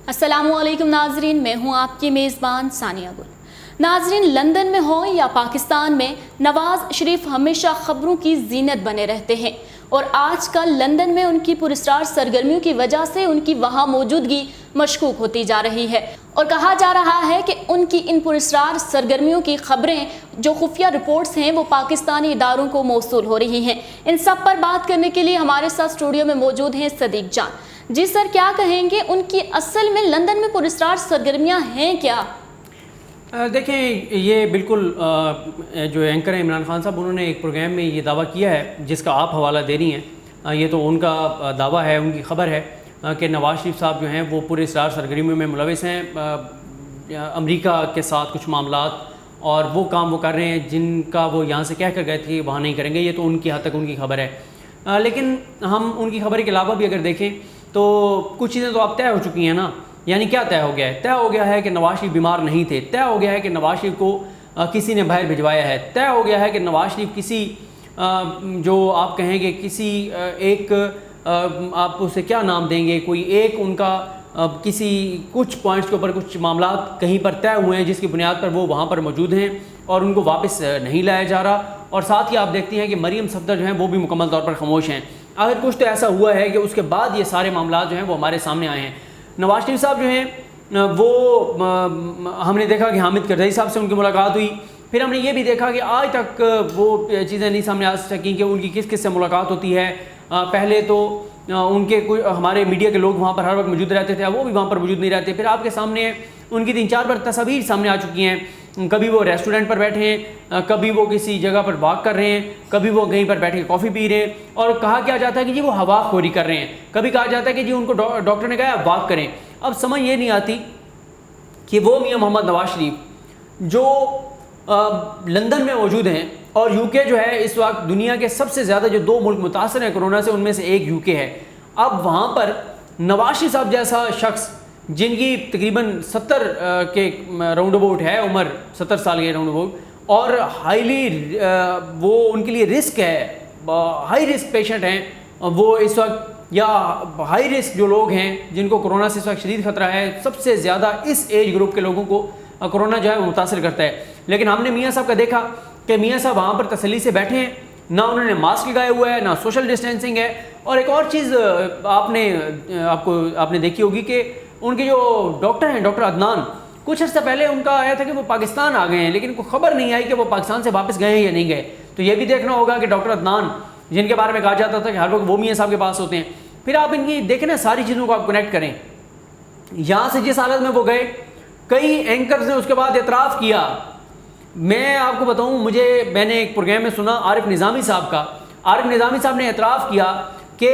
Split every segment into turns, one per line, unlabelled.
अस्सलामुअलैकुम नाजरीन, मैं हूँ आपकी मेज़बान सानिया गुल। नाजरीन, लंदन में हो या पाकिस्तान में, नवाज शरीफ हमेशा खबरों की जीनत बने रहते हैं और आजकल लंदन में उनकी पुरस्कार सरगर्मियों की वजह से उनकी वहाँ मौजूदगी मशकूक होती जा रही है और कहा जा रहा है कि उनकी इन पुरस्कार सरगर्मियों की खबरें जो खुफिया रिपोर्ट्स हैं वो पाकिस्तानी इदारों को मौसूल हो रही हैं। इन सब पर बात करने के लिए हमारे साथ स्टूडियो में मौजूद हैं सिद्दीक जान। जी सर, क्या कहेंगे, उनकी असल में लंदन में पुरस्कार सरगर्मियाँ हैं क्या?
देखें, ये बिल्कुल जो एंकर है इमरान खान साहब, उन्होंने एक प्रोग्राम में ये दावा किया है जिसका आप हवाला दे रही हैं। ये तो उनका दावा है, उनकी खबर है कि नवाज शरीफ साहब जो हैं वो पुरस्कार सरगर्मियों में मुलविस हैं। अमेरिका के साथ कुछ मामलात और वो काम वो कर रहे हैं जिनका वो यहाँ से कह कर गए थे वहाँ नहीं करेंगे। ये तो उनकी हद तक उनकी खबर है। लेकिन हम उनकी खबर के अलावा भी अगर देखें तो कुछ चीज़ें तो अब तय हो चुकी हैं ना। यानी क्या तय हो गया है? तय हो गया है कि नवाज शरीफ बीमार नहीं थे। तय हो गया है कि नवाज शरीफ को किसी ने बाहर भिजवाया है। तय हो गया है कि नवाज शरीफ किसी जो आप कहेंगे किसी एक आप उसे क्या नाम देंगे, कोई एक उनका किसी कुछ पॉइंट्स के ऊपर कुछ मामलात कहीं पर तय हुए हैं जिसकी बुनियाद पर वो वहाँ पर मौजूद हैं और उनको वापस नहीं लाया जा रहा। और साथ ही आप देखते हैं कि मरियम सफदर जो हैं वो भी मुकम्मल तौर पर खामोश हैं। अगर कुछ तो ऐसा हुआ है कि उसके बाद ये सारे मामलात जो हैं वो हमारे सामने आए हैं। नवाज शरीफ साहब जो हैं वो हमने देखा कि हामिद करजई साहब से उनकी मुलाकात हुई। फिर हमने ये भी देखा कि आज तक वो चीज़ें नहीं सामने आ सकी कि उनकी किस किस से मुलाकात होती है। पहले तो उनके कोई हमारे मीडिया के लोग वहाँ पर हर वक्त मौजूद रहते थे, अब वो भी वहाँ पर मौजूद नहीं रहते। फिर आपके सामने उनकी 3-4 बार तस्वीर सामने आ चुकी हैं। कभी वो रेस्टोरेंट पर बैठे हैं, कभी वो किसी जगह पर वॉक कर रहे हैं, कभी वो कहीं पर बैठ के कॉफ़ी पी रहे हैं और कहा क्या जाता है कि जी वो हवाखोरी कर रहे हैं। कभी कहा जाता है कि जी उनको डॉक्टर ने कहा वॉक करें। अब समझ ये नहीं आती कि वो मियाँ मोहम्मद नवाज शरीफ जो लंदन में मौजूद हैं और यूके जो है इस वक्त दुनिया के सबसे ज़्यादा जो 2 मुल्क मुतासर हैं कोरोना से, उनमें से एक यूके है। अब वहाँ पर नवाज शरीफ साहब जैसा शख्स जिनकी तकरीबन 70 के राउंड अबाउट है उम्र, 70 साल के राउंड अबाउट, और हाईली वो उनके लिए रिस्क है, हाई रिस्क पेशेंट हैं वो इस वक्त, या हाई रिस्क जो लोग हैं जिनको कोरोना से इस वक्त शदीद खतरा है, सबसे ज़्यादा इस एज ग्रुप के लोगों को कोरोना जो है मुतासर करता है। लेकिन हमने मियाँ साहब का देखा कि मियाँ साहब वहाँ पर तसल्ली से बैठे हैं, ना उन्होंने मास्क लगाया हुआ है, ना सोशल डिस्टेंसिंग है। और एक और चीज़ आपने देखी होगी कि उनके जो डॉक्टर हैं, डॉक्टर अदनान, कुछ अर्सा पहले उनका आया था कि वो पाकिस्तान आ गए हैं, लेकिन कोई खबर नहीं आई कि वो पाकिस्तान से वापस गए हैं या नहीं गए। तो ये भी देखना होगा कि डॉक्टर अदनान जिनके बारे में कहा जाता था कि हर वक्त वो मियाँ साहब के पास होते हैं, फिर आप इनकी देखें ना, सारी चीज़ों को आप कनेक्ट करें। यहाँ से जिस हालत में वो गए, कई एंकर्स ने उसके बाद एतराफ़ किया। मैं आपको बताऊँ, मैंने एक प्रोग्राम में सुना आरिफ निज़ामी साहब का। आरिफ निज़ामी साहब ने एतराफ़ किया कि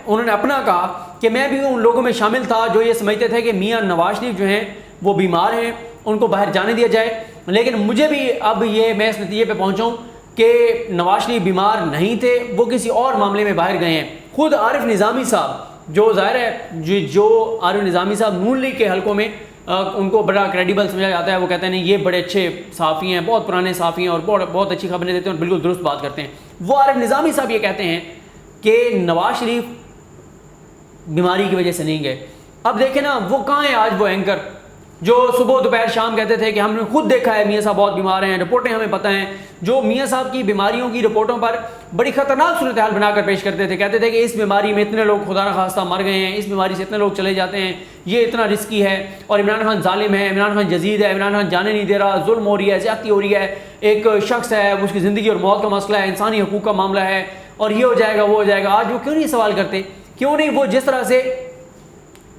उन्होंने अपना कहा कि मैं भी उन लोगों में शामिल था जो ये समझते थे कि मियाँ नवाज शरीफ जो हैं वो बीमार हैं, उनको बाहर जाने दिया जाए। लेकिन मुझे भी अब मैं इस नतीजे पे पहुँचा हूँ कि नवाज शरीफ बीमार नहीं थे, वो किसी और मामले में बाहर गए हैं। खुद आरिफ निज़ामी साहब, जो ज़ाहिर है जो आरिफ निज़ामी साहब नून लीग के हलकों में उनको बड़ा क्रेडिबल समझा जाता है, वो कहते हैं नहीं ये बड़े अच्छे सहाफ़ी हैं, बहुत पुराने सहाफ़ी हैं और बहुत अच्छी खबरें देते हैं और बिल्कुल दुरुस्त बात करते हैं। वो आरिफ निज़ामी साहब ये कहते हैं कि नवाज शरीफ बीमारी की वजह से नहीं गए। अब देखें ना, वो कहाँ है आज वो एंकर जो सुबह दोपहर शाम कहते थे कि हमने खुद देखा है मियाँ साहब बहुत बीमार हैं, रिपोर्टें हमें पता हैं, जो मियाँ साहब की बीमारियों की रिपोर्टों पर बड़ी ख़तरनाक सूरत हाल बनाकर पेश करते थे। कहते थे कि इस बीमारी में इतने लोग खुदा न खास्ता मर गए हैं, इस बीमारी से इतने लोग चले जाते हैं, ये इतना रिस्की है और इमरान खान जालिम है, इमरान खान जजीद है, इमरान खान जाने नहीं दे रहा, जुल्म हो रही है, ज़्यादती हो रही है, एक शख्स है उसकी ज़िंदगी और मौत का मसला है, इंसानी हकूक़ का मामला है और ये हो जाएगा वो हो जाएगा। आज वो क्यों नहीं सवाल करते? क्यों नहीं वो जिस तरह से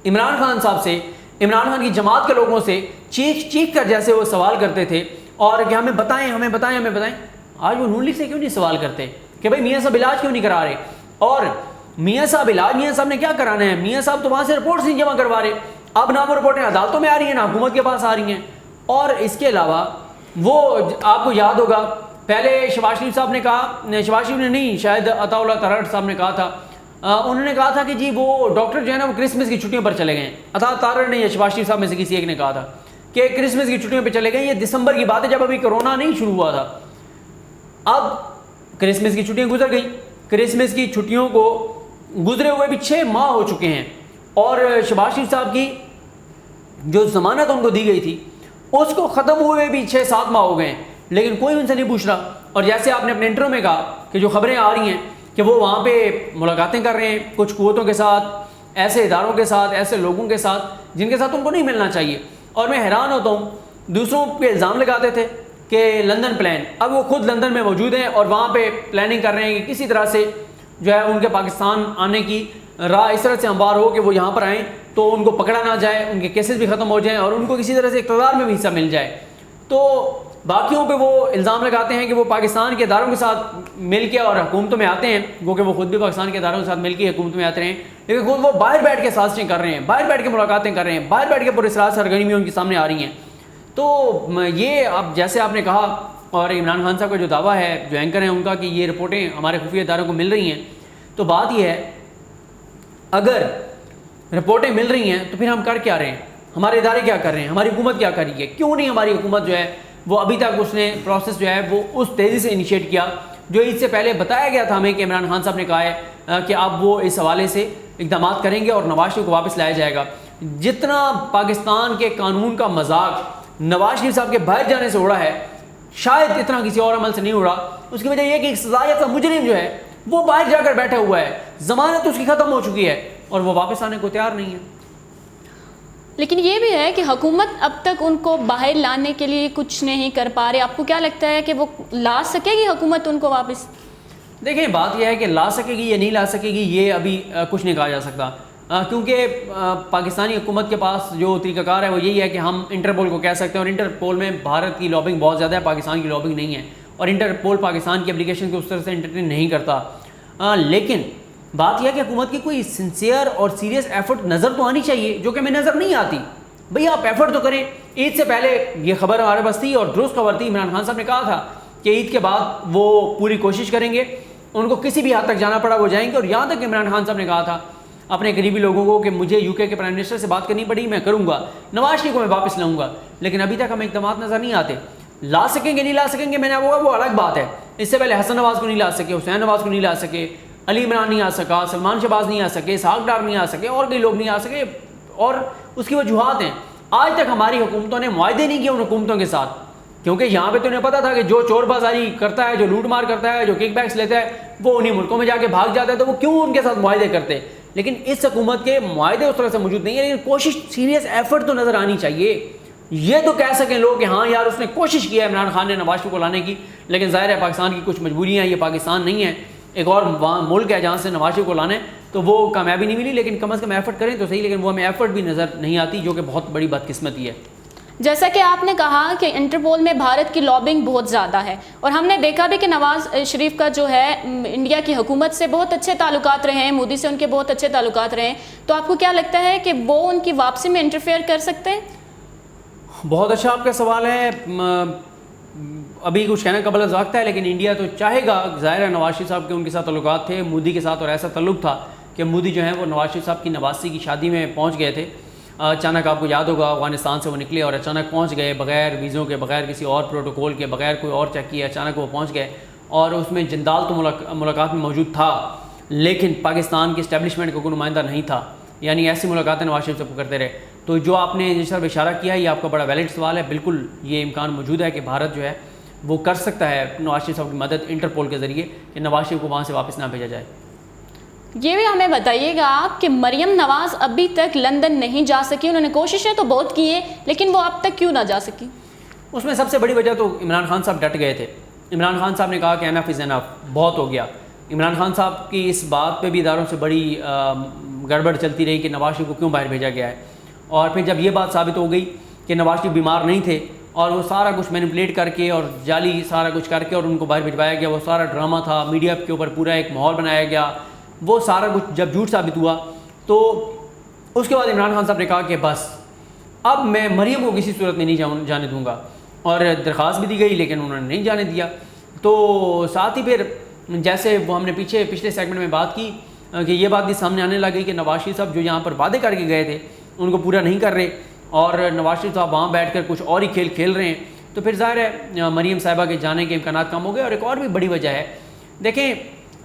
इमरान खान साहब से, इमरान खान की जमात के लोगों से चीख कर जैसे वो सवाल करते थे और कि हमें बताएं हमें बताएं हमें बताएं, आज वो नून लीग से क्यों नहीं सवाल करते कि भाई मियाँ साहब इलाज क्यों नहीं करा रहे? और मियाँ साहब ने क्या कराना है? मियाँ साहब तो वहाँ से रिपोर्ट्स नहीं जमा करवा रहे। अब ना वो रिपोर्टें अदालतों में आ रही हैं, ना हुकूमत के पास आ रही हैं। और इसके अलावा वो आपको याद होगा पहले शहबाज शरीफ साहब ने कहा, शहबाज शरीफ ने नहीं, शायद अताउल्लाह तलहट साहब ने कहा था, उन्होंने कहा था कि जी वो डॉक्टर जो है ना वो क्रिसमस की छुट्टियों पर चले गए। अता तारड़ ने या शहबाज शरीफ साहब में से किसी एक ने कहा था कि क्रिसमस की छुट्टियों पर चले गए। ये दिसंबर की बात है जब अभी कोरोना नहीं शुरू हुआ था। अब क्रिसमस की छुट्टियां गुजर गई, क्रिसमस की छुट्टियों को गुजरे हुए भी 6 माह हो चुके हैं और शहबाज शरीफ साहब की जो ज़मानत उनको दी गई थी उसको ख़त्म हुए भी 6-7 माह हो गए हैं, लेकिन कोई उनसे नहीं पूछ रहा। और जैसे आपने अपने इंटरव्यू में कहा कि जो खबरें आ रही हैं कि वो वहाँ पे मुलाकातें कर रहे हैं कुछ कुव्वतों के साथ, ऐसे इदारों के साथ, ऐसे लोगों के साथ जिनके साथ उनको नहीं मिलना चाहिए। और मैं हैरान होता हूँ, दूसरों पे इल्ज़ाम लगाते थे कि लंदन प्लान, अब वो खुद लंदन में मौजूद हैं और वहाँ पे प्लानिंग कर रहे हैं कि किसी तरह से जो है उनके पाकिस्तान आने की राह इस तरह से हमवार हो कि वो यहाँ पर आएँ तो उनको पकड़ा ना जाए, उनके केसेस भी ख़त्म हो जाएँ और उनको किसी तरह से इक़्तिदार में भी हिस्सा मिल जाए। तो बाकियों पे वो इल्ज़ाम लगाते हैं कि वो पाकिस्तान के इदारों के साथ मिल के और हुकूमतों में आते हैं, वो कि वो खुद भी पाकिस्तान के इदारों के साथ मिल के हुकूमत में आते हैं, लेकिन खुद वो बाहर बैठ के साजिशें कर रहे हैं, बाहर बैठ के मुलाकातें कर रहे हैं, बाहर बैठ के पुरस्रार सरगर्मियाँ उनके सामने आ रही हैं। तो ये अब जैसे आपने कहा, और इमरान खान साहब का जो दावा है, जो एंकर हैं उनका, कि ये रिपोर्टें हमारे खुफिया इदारों को मिल रही हैं, तो बात यह है अगर रिपोर्टें मिल रही हैं तो फिर हम कर क्या रहे हैं, हमारे इदारे क्या कर रहे हैं, हमारी हुकूमत क्या कर रही है, क्यों नहीं हमारी हुकूमत जो है वो अभी तक उसने प्रोसेस जो है वो उस तेज़ी से इनिशिएट किया जो इससे पहले बताया गया था हमें कि इमरान खान साहब ने कहा है कि अब वो इस हवाले से इक़दाम करेंगे और नवाज शरीफ को वापस लाया जाएगा। जितना पाकिस्तान के कानून का मजाक नवाज शरीफ साहब के बाहर जाने से उड़ा है, शायद इतना किसी और अमल से नहीं उड़ा। उसकी वजह यह कि सजायाफ्ता मुजरिम जो है वो बाहर जाकर बैठा हुआ है, ज़मानत उसकी ख़त्म हो चुकी है और वो वापस आने को तैयार नहीं है।
लेकिन ये भी है कि हुकूमत अब तक उनको बाहर लाने के लिए कुछ नहीं कर पा रही। आपको क्या लगता है कि वो ला सकेगी हुकूमत उनको वापस?
देखिए, बात यह है कि ला सकेगी या नहीं ला सकेगी ये अभी कुछ नहीं कहा जा सकता, क्योंकि पाकिस्तानी हुकूमत के पास जो तरीक़ाकार है वो यही है कि हम इंटरपोल को कह सकते हैं, और इंटरपोल में भारत की लॉबिंग बहुत ज़्यादा है, पाकिस्तान की लॉबिंग नहीं है, और इंटरपोल पाकिस्तान की एप्लीकेशन को उस तरह से एंटरटेन नहीं करता। लेकिन बात यह है कि हुकूमत की कोई सिंसियर और सीरियस एफर्ट नज़र तो आनी चाहिए, जो कि हमें नज़र नहीं आती। भैया आप एफर्ट तो करें। ईद से पहले ये खबर हमारे पास थी और दुरुस्त खबर थी, इमरान खान साहब ने कहा था कि ईद के बाद वो पूरी कोशिश करेंगे, उनको किसी भी हद तक जाना पड़ा वो जाएंगे। और यहाँ तक इमरान खान साहब ने कहा था अपने करीबी लोगों को कि मुझे यूके के प्राइम मिनिस्टर से बात करनी पड़ी, मैं करूँगा, नवाज शरीफ को मैं वापस लाऊंगा। लेकिन अभी तक हमें इक़दाम नज़र नहीं आते। ला सकेंगे नहीं ला सकेंगे, मैंने वो अलग बात है। इससे पहले हसन नवाज को नहीं ला सके, हुसैन नवाज को नहीं ला सके, अली इमरान नहीं आ सका, सलमान शहबाज नहीं आ सके, इसहाक डार नहीं आ सके, और कई लोग नहीं आ सके, और उसकी वजूहत हैं। आज तक हमारी हुकूमतों ने मुआहदे नहीं किए उन हुकूमतों के साथ, क्योंकि यहाँ पे तो उन्हें पता था कि जो चोर बाजारी करता है, जो लूट मार करता है, जो किकबैक्स लेता है, वो उन्हीं मुल्कों में जाके भाग जाता है, तो वो क्यों उनके साथ मुआहदे करते। लेकिन इस हुकूमत के मुआहदे उस तरह से मौजूद नहीं है, लेकिन कोशिश, सीरियस एफर्ट तो नज़र आनी चाहिए। ये तो कह सकें लोग कि हाँ यार उसने कोशिश किया है इमरान खान ने नवाज शरीफ को लाने की, लेकिन ज़ाहिर है पाकिस्तान की कुछ मजबूरियाँ, ये पाकिस्तान नहीं है, एक और वहाँ मुल्क है जहाँ से नवाज शरीफ को लाने, तो वो कामयाबी नहीं मिली। लेकिन कम अज़ कम एफर्ट करें तो सही, लेकिन वो हमें एफर्ट भी नज़र नहीं आती, जो कि बहुत बड़ी बदकिस्मती है।
जैसा कि आपने कहा कि इंटरपोल में भारत की लॉबिंग बहुत ज़्यादा है, और हमने देखा भी कि नवाज शरीफ का जो है इंडिया की हुकूमत से बहुत अच्छे ताल्लुकात रहे हैं, मोदी से उनके बहुत अच्छे ताल्लुकात रहे हैं। तो आपको क्या लगता है कि वो उनकी वापसी में इंटरफेयर कर सकते हैं?
बहुत अच्छा आपका सवाल है। अभी कुछ कहना कबल वक्त है, लेकिन इंडिया तो चाहेगा, ज़ाहिर है नवाज शरीफ साहब के उनके साथ ताल्लुकात थे मोदी के साथ, और ऐसा ताल्लुक था कि मोदी जो है वो नवाज शरीफ साहब की नवासी की शादी में पहुँच गए थे। अचानक आपको याद होगा अफगानिस्तान से वो निकले और अचानक पहुँच गए, बग़ैर वीज़ों के, बग़ैर किसी और प्रोटोकॉल के, बग़ैर कोई और चेक किए अचानक वो पहुँच गए। और उसमें जिंदाल तो मुलाकात में मौजूद था, लेकिन पाकिस्तान की इस्टेब्लिशमेंट का कोई नुमाइंदा नहीं था, यानी ऐसी मुलाकातें नवाज शरीफ साहब करते रहे। तो जो आपने जिस तरह इशारा किया, ये आपका बड़ा वैलिड सवाल है। बिल्कुल ये इम्कान मौजूद है कि भारत जो है वो कर सकता है नवाज शरीफ साहब की मदद इंटरपोल के ज़रिए, कि नवाज शरीफ को वहाँ से वापस ना भेजा जाए।
ये भी हमें बताइएगा आप कि मरियम नवाज़ अभी तक लंदन नहीं जा सकी। उन्होंने कोशिशें तो बहुत की है, लेकिन वो अब तक क्यों ना जा सकी?
उसमें सबसे बड़ी वजह तो इमरान खान साहब डट गए थे। इमरान खान साहब ने कहा कि एनफ इज़ एनफ, बहुत हो गया। इमरान खान साहब की इस बात पे भी इदारों से बड़ी गड़बड़ चलती रही कि नवाज शरीफ को क्यों बाहर भेजा गया है। और फिर जब ये बात साबित हो गई कि नवाज शरीफ बीमार नहीं थे और वो सारा कुछ मैनिपुलेट करके और जाली सारा कुछ करके और उनको बाहर भिजवाया गया, वो सारा ड्रामा था, मीडिया के ऊपर पूरा एक माहौल बनाया गया, वो सारा कुछ जब झूठ साबित हुआ, तो उसके बाद इमरान खान साहब ने कहा कि बस अब मैं मरियम को किसी सूरत में नहीं जाने दूंगा, और दरख्वास्त भी दी गई लेकिन उन्होंने नहीं जाने दिया। तो साथ ही फिर जैसे वो हमने पिछले सेगमेंट में बात की कि ये बात भी सामने आने लगी कि नवाज शरीफ साहब जो यहाँ पर वादे करके गए थे उनको पूरा नहीं कर रहे, और नवाज शरीफ साहब वहाँ बैठकर कुछ और ही खेल खेल रहे हैं। तो फिर ज़ाहिर है मरियम साहिबा के जाने के इम्कानात कम हो गए। और एक और भी बड़ी वजह है, देखें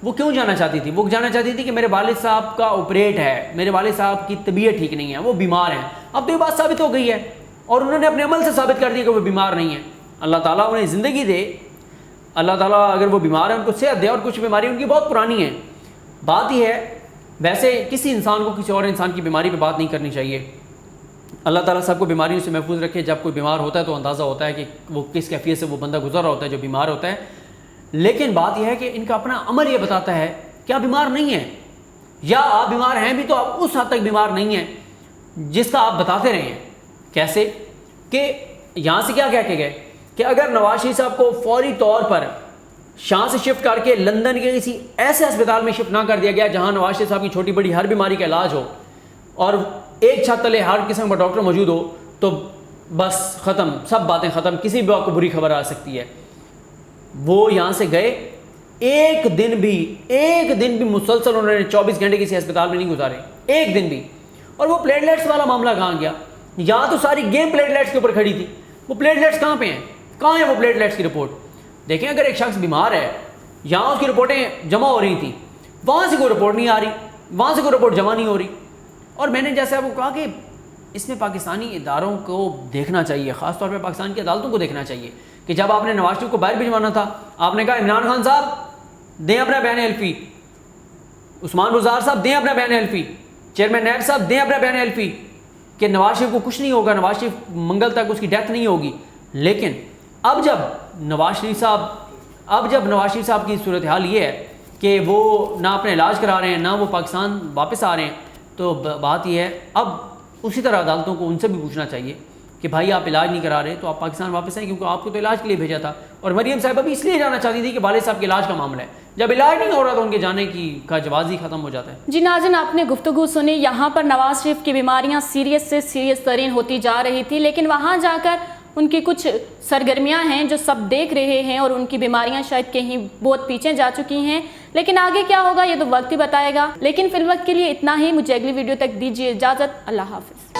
वो क्यों जाना चाहती थी? वो जाना चाहती थी कि मेरे वालिद साहब का ऑपरेट है, मेरे वालिद साहब की तबीयत ठीक नहीं है, वो बीमार हैं। अब तो ये बात साबित हो गई है और उन्होंने अपने अमल से साबित कर दिया कि वो बीमार नहीं है। अल्लाह ताला उन्हें ज़िंदगी दे, अल्लाह ताला अगर वो बीमार है उनको सेहत दे, और कुछ बीमारी उनकी बहुत पुरानी है। बात यह है, वैसे किसी इंसान को किसी और इंसान की बीमारी पे बात नहीं करनी चाहिए। अल्लाह ताला सबको बीमारियों से महफूज रखे। जब कोई बीमार होता है तो अंदाज़ा होता है कि वो किस कैफियत से वो बंदा गुजर रहा होता है जो बीमार होता है। लेकिन बात यह है कि इनका अपना अमल ये बताता है कि आप बीमार नहीं हैं, या आप बीमार हैं भी तो आप उस हद तक बीमार नहीं हैं जिसका आप बताते रहे हैं। कैसे कि यहाँ से क्या कह के गए कि अगर नवाज शरीफ साहब को फौरी तौर पर शाह से शिफ्ट करके लंदन के किसी ऐसे अस्पताल में शिफ्ट ना कर दिया गया जहाँ नवाज शरीफ साहब की छोटी बड़ी हर बीमारी का इलाज हो और एक छत तले हर किस्म का डॉक्टर मौजूद हो, तो बस ख़त्म, सब बातें ख़त्म, किसी भी आपको बुरी खबर आ सकती है। वो यहाँ से गए, एक दिन भी मुसलसल उन्होंने 24 घंटे किसी अस्पताल में नहीं गुजारे, एक दिन भी। और वो प्लेटलेट्स वाला मामला कहाँ गया? यहाँ तो सारी गेम प्लेटलेट्स के ऊपर खड़ी थी। वो प्लेटलेट्स कहाँ पे हैं? कहाँ है वो प्लेटलेट्स की रिपोर्ट? देखें, अगर एक शख्स बीमार है, यहाँ उसकी रिपोर्टें जमा हो रही थी, वहाँ से कोई रिपोर्ट नहीं आ रही, वहाँ से कोई रिपोर्ट जमा नहीं हो रही। और मैंने जैसे आपको कहा कि इसमें पाकिस्तानी इदारों को देखना चाहिए, ख़ासतौर पर पाकिस्तान की अदालतों को देखना चाहिए कि जब आपने नवाज शरीफ को बाहर भिजवाना था, आपने कहा इमरान खान साहब दें अपना बयान एल्फी, उस्मान बुज़ार साहब दें अपना बयान एल्फी, चेयरमैन नैब साहब दें अपना बयान एल्फी कि नवाज शरीफ को कुछ नहीं होगा, नवाज शरीफ मंगल तक उसकी डेथ नहीं होगी। लेकिन अब जब नवाज शरीफ साहब की सूरत हाल ये है कि वो ना अपना इलाज करा रहे हैं, ना वो पाकिस्तान वापस आ रहे हैं, तो बात यह है अब उसी तरह अदालतों को उनसे भी पूछना चाहिए कि भाई आप इलाज नहीं करा रहे तो आप पाकिस्तान वापस आए, क्योंकि आपको तो इलाज के लिए भेजा था। और मरियम साहिबा भी इसलिए जाना चाहती थी कि वालिद साहब के इलाज का मामला है, जब इलाज नहीं हो रहा तो उनके जाने का जवाज़ ही ख़त्म हो जाता है।
जी नाज़रीन, आपने गुफ्तगू सुनी। यहाँ पर नवाज शरीफ की बीमारियाँ सीरियस से सीरियस तरीन होती जा रही थी, लेकिन वहाँ जाकर उनकी कुछ सरगर्मियाँ हैं जो सब देख रहे हैं और उनकी बीमारियाँ शायद कहीं बहुत पीछे जा चुकी हैं। लेकिन आगे क्या होगा ये तो वक्त ही बताएगा। लेकिन फिल वक्त के लिए इतना ही। मुझे अगली वीडियो तक दीजिए इजाज़त। अल्लाह हाफ़िज़।